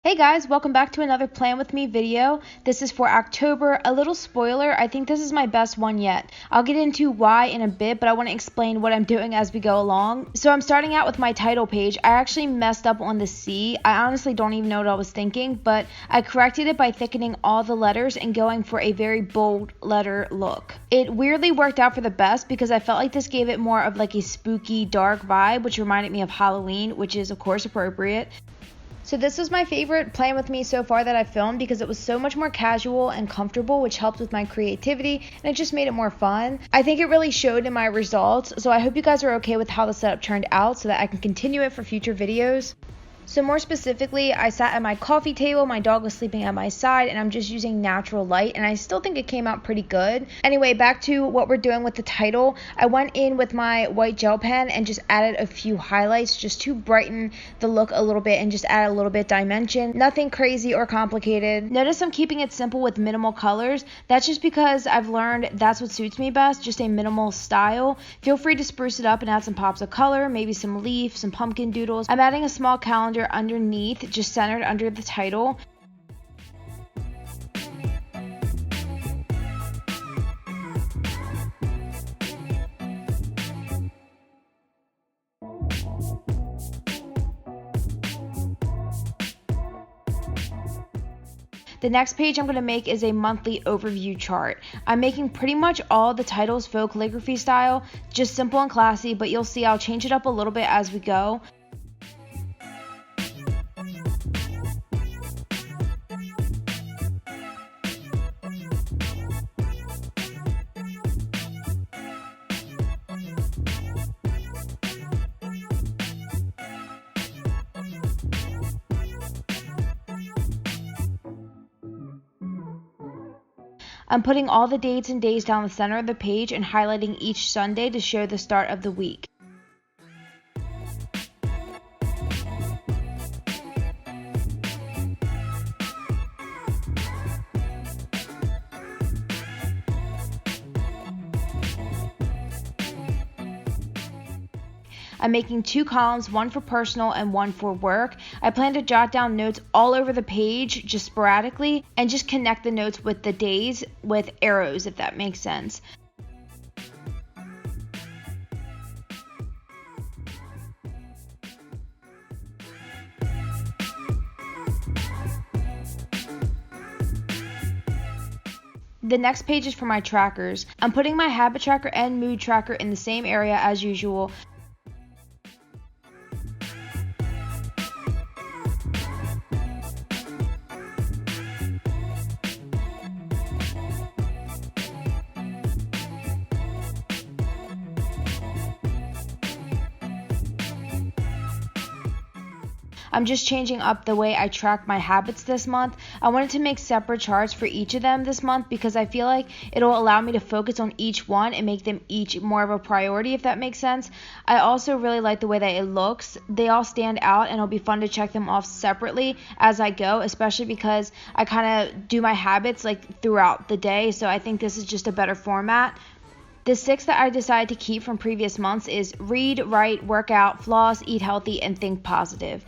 Hey guys, welcome back to another Plan With Me video. This is for October. A little spoiler, I think this is my best one yet. I'll get into why in a bit, but I want to explain what I'm doing as we go along. So I'm starting out with my title page. I actually messed up on the C. I honestly don't even know what I was thinking, but I corrected it by thickening all the letters and going for a very bold letter look. It weirdly worked out for the best because I felt like this gave it more of like a spooky, dark vibe, which reminded me of Halloween, which is of course appropriate. So this was my favorite Plan With Me so far that I filmed because it was so much more casual and comfortable, which helped with my creativity and it just made it more fun. I think it really showed in my results, so I hope you guys are okay with how the setup turned out so that I can continue it for future videos. So more specifically, I sat at my coffee table, my dog was sleeping at my side, and I'm just using natural light, and I still think it came out pretty good. Anyway, back to what we're doing with the title. I went in with my white gel pen and just added a few highlights just to brighten the look a little bit and just add a little bit dimension. Nothing crazy or complicated. Notice I'm keeping it simple with minimal colors. That's just because I've learned that's what suits me best, just a minimal style. Feel free to spruce it up and add some pops of color, maybe some leaf, some pumpkin doodles. I'm adding a small calendar underneath, just centered under the title. The next page I'm going to make is a monthly overview chart. I'm making pretty much all the titles faux calligraphy style, just simple and classy, but you'll see I'll change it up a little bit as we go. I'm putting all the dates and days down the center of the page and highlighting each Sunday to show the start of the week. I'm making two columns, one for personal and one for work. I plan to jot down notes all over the page, just sporadically, and just connect the notes with the days with arrows, if that makes sense. The next page is for my trackers. I'm putting my habit tracker and mood tracker in the same area as usual. I'm just changing up the way I track my habits this month. I wanted to make separate charts for each of them this month because I feel like it'll allow me to focus on each one and make them each more of a priority, if that makes sense. I also really like the way that it looks. They all stand out and it'll be fun to check them off separately as I go, especially because I kind of do my habits like throughout the day, so I think this is just a better format. The 6 that I decided to keep from previous months is read, write, work out, floss, eat healthy, and think positive.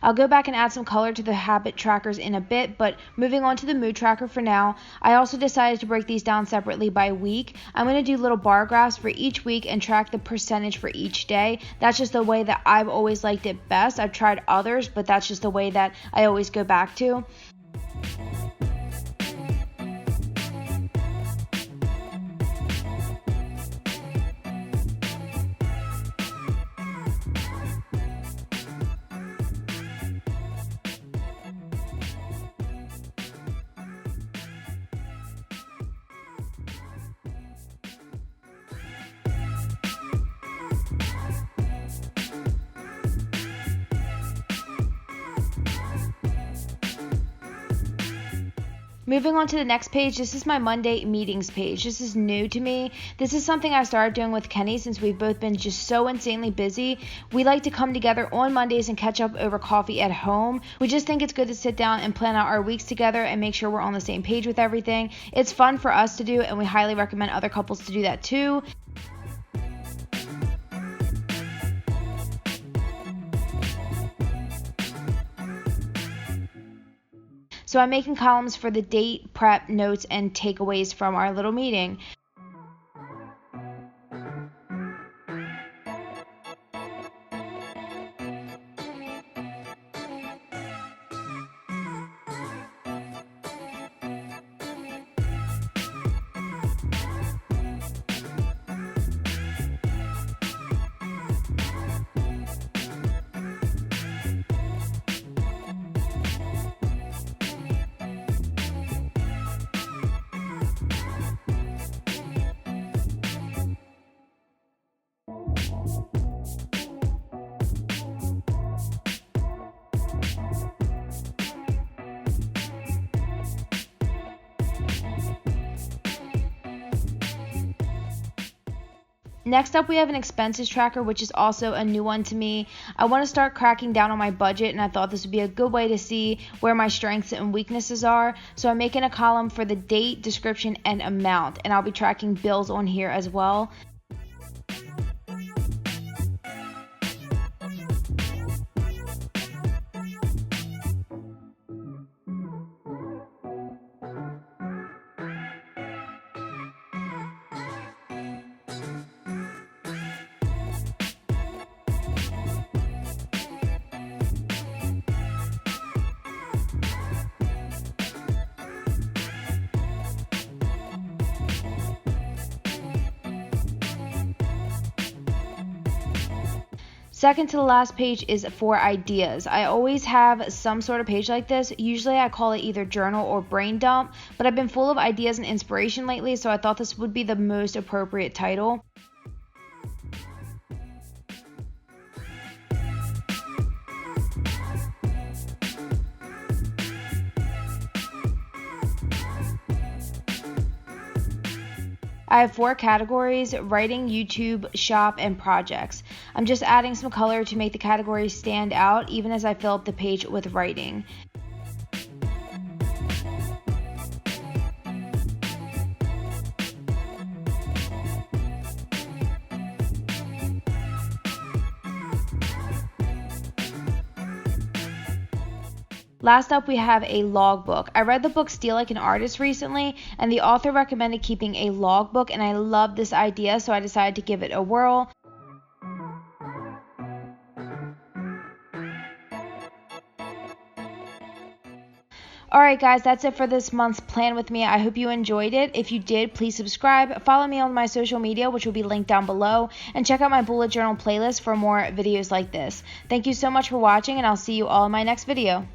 I'll go back and add some color to the habit trackers in a bit, but moving on to the mood tracker for now, I also decided to break these down separately by week. I'm going to do little bar graphs for each week and track the percentage for each day. That's just the way that I've always liked it best. I've tried others, but that's just the way that I always go back to. Moving on to the next page, this is my Monday meetings page. This is new to me. This is something I started doing with Kenny since we've both been just so insanely busy. We like to come together on Mondays and catch up over coffee at home. We just think it's good to sit down and plan out our weeks together and make sure we're on the same page with everything. It's fun for us to do, and we highly recommend other couples to do that too. So I'm making columns for the date, prep, notes, and takeaways from our little meeting. Next up, we have an expenses tracker, which is also a new one to me. I want to start cracking down on my budget, and I thought this would be a good way to see where my strengths and weaknesses are. So I'm making a column for the date, description, and amount, and I'll be tracking bills on here as well. Second to the last page is for ideas. I always have some sort of page like this. Usually I call it either journal or brain dump, but I've been full of ideas and inspiration lately, so I thought this would be the most appropriate title. I have 4 categories: writing, YouTube, shop, and projects. I'm just adding some color to make the categories stand out even as I fill up the page with writing. Last up, we have a logbook. I read the book Steal Like an Artist recently, and the author recommended keeping a logbook, and I love this idea, so I decided to give it a whirl. Alright guys, that's it for this month's plan with me. I hope you enjoyed it. If you did, please subscribe, follow me on my social media, which will be linked down below, and check out my bullet journal playlist for more videos like this. Thank you so much for watching, and I'll see you all in my next video.